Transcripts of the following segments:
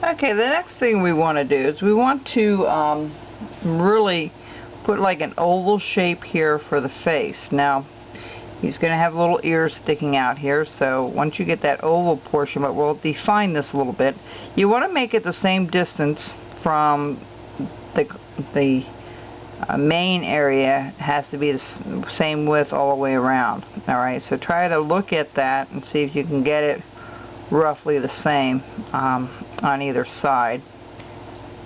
Okay, the next thing we want to do is we want to really put like an oval shape here for the face. Now, he's going to have little ears sticking out here, so once you get that oval portion, but we'll define this a little bit. You want to make it the same distance from the main area. It has to be the same width all the way around. Alright, so try to look at that and see if you can get it roughly the same on either side.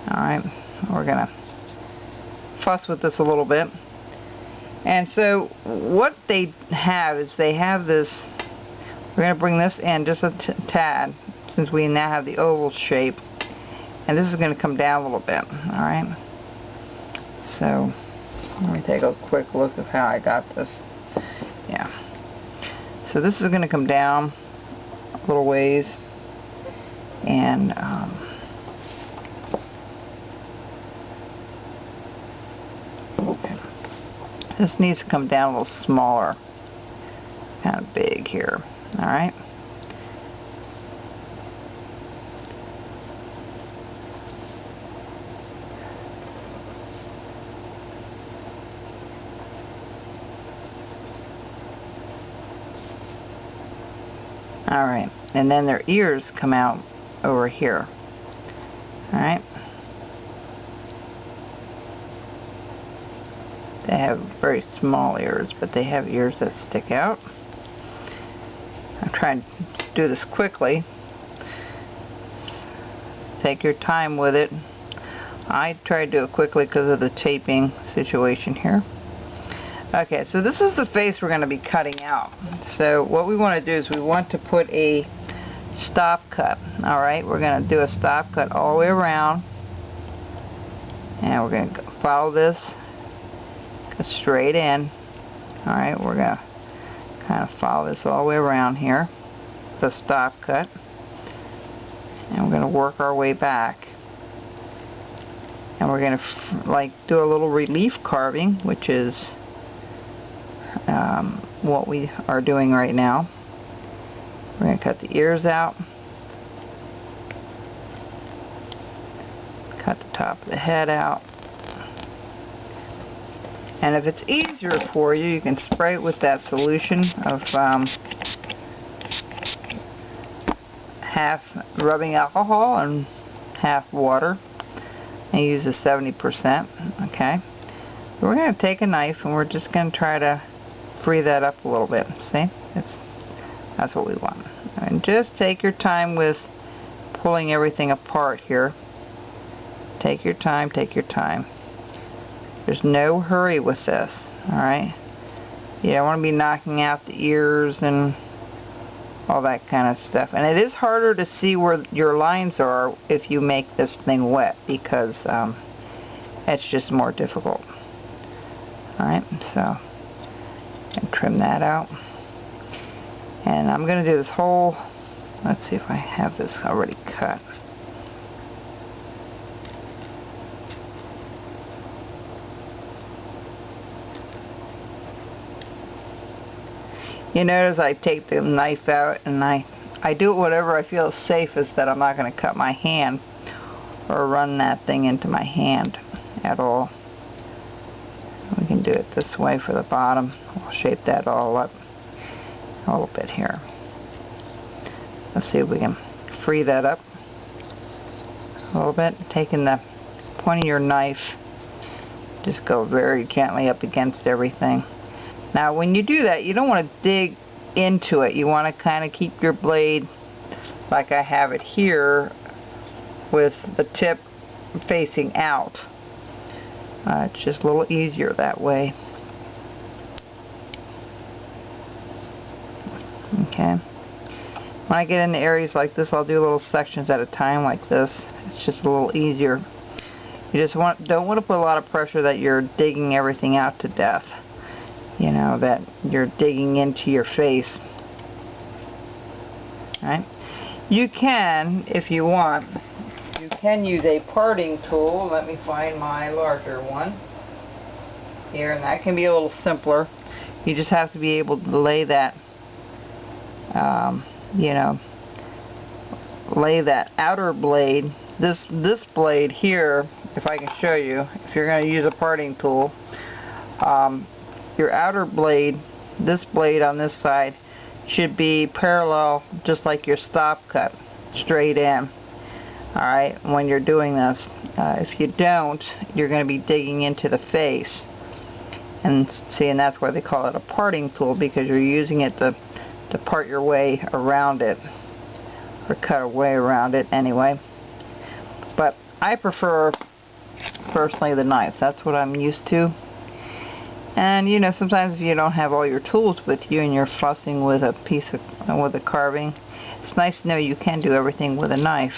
Alright, we're going to fuss with this a little bit. And so what they have is they have this, we're going to bring this in just a tad since we now have the oval shape, and this is going to come down a little bit. Alright, so let me take a quick look of how I got this. Yeah, so this is going to come down a little ways, and this needs to come down a little smaller, kind of big here. Alright, alright, and then their ears come out over here. Alright, they have very small ears, but they have ears that stick out. I'm trying to do this quickly. Take your time with it. I try to do it quickly because of the taping situation here. Okay, so this is the face we're going to be cutting out. So what we want to do is we want to put a stop cut. Alright, we're going to do a stop cut all the way around, and we're going to follow this straight in. Alright, we're going to kind of follow this all the way around here, the stop cut, and we're going to work our way back, and we're going to like do a little relief carving, which is what we are doing right now. We're going to cut the ears out, cut the top of the head out. And if it's easier for you, you can spray it with that solution of half rubbing alcohol and half water, and use the 70%. Okay, we're going to take a knife and we're just going to try to free that up a little bit. See, that's what we want. And just take your time with pulling everything apart here. Take your time, take your time. There's no hurry with this. Alright, you don't want to be knocking out the ears and all that kind of stuff. And it is harder to see where your lines are if you make this thing wet, because it's just more difficult. Alright, so and trim that out. And I'm going to do this whole, let's see if I have this already cut. You notice I take the knife out and I do it whatever I feel is safest, that I'm not going to cut my hand or run that thing into my hand at all. We can do it this way for the bottom. We'll shape that all up a little bit here. Let's see if we can free that up a little bit. Taking the point of your knife, just go very gently up against everything. Now when you do that, you don't want to dig into it. You want to kind of keep your blade like I have it here, with the tip facing out. It's just a little easier that way. Okay. When I get into areas like this, I'll do little sections at a time like this. It's just a little easier. You just don't want to put a lot of pressure that you're digging everything out to death. You know, that you're digging into your face. Alright? You can, if you want, you can use a parting tool. Let me find my larger one here, and that can be a little simpler. You just have to be able to lay that, you know, lay that outer blade this blade here, if I can show you, if you're going to use a parting tool, your outer blade, this blade on this side, should be parallel, just like your stop cut, straight in. Alright, when you're doing this. If you don't, you're going to be digging into the face. And see, and that's why they call it a parting tool, because you're using it to part your way around it, or cut a way around it anyway. But I prefer, personally, the knife. That's what I'm used to. And you know, sometimes if you don't have all your tools with you and you're fussing with a piece of, with a carving, it's nice to know you can do everything with a knife.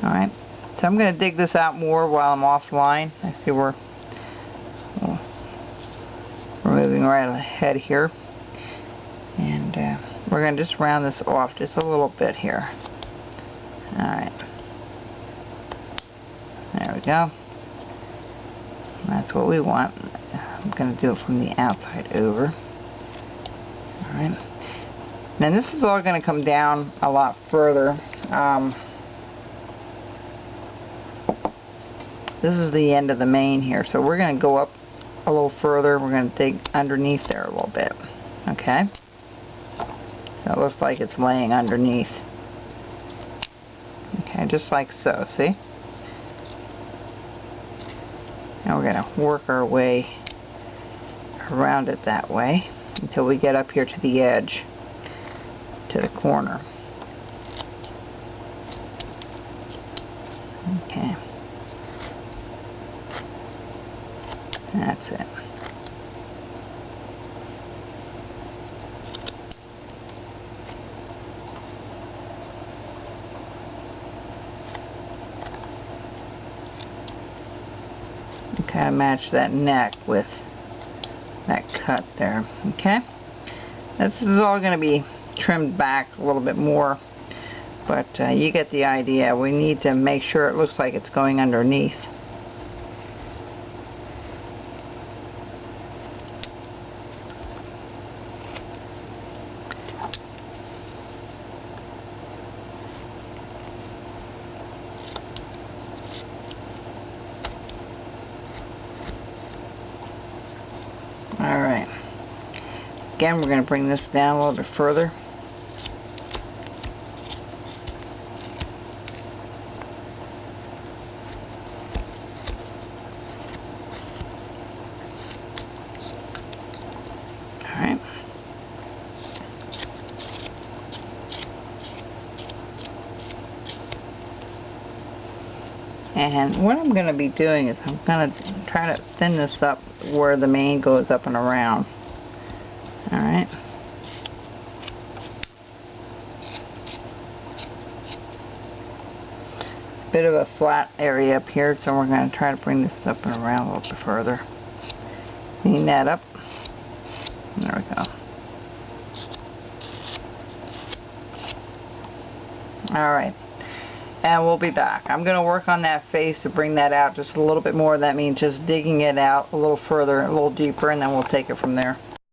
Alright, so I'm going to dig this out more while I'm offline. I see we're moving right ahead here. And we're going to just round this off just a little bit here. Alright. There we go. That's what we want. I'm going to do it from the outside over. Alright. Then this is all going to come down a lot further. This is the end of the mane here, so we're going to go up a little further. We're going to dig underneath there a little bit. Okay? So it looks like it's laying underneath. Okay, just like so, see? Now we're going to work our way around it that way until we get up here to the edge, to the corner. Okay. That's it. Kind of match that neck with that cut there. Okay, this is all going to be trimmed back a little bit more, but you get the idea. We need to make sure it looks like it's going underneath. Alright, again we're going to bring this down a little bit further. Alright. And what I'm going to be doing is I'm going to try to thin this up where the mane goes up and around. Alright. Bit of a flat area up here, so we're going to try to bring this up and around a little bit further. Clean that up. There we go. Alright. And we'll be back. I'm going to work on that face to bring that out just a little bit more. That means just digging it out a little further, a little deeper, and then we'll take it from there.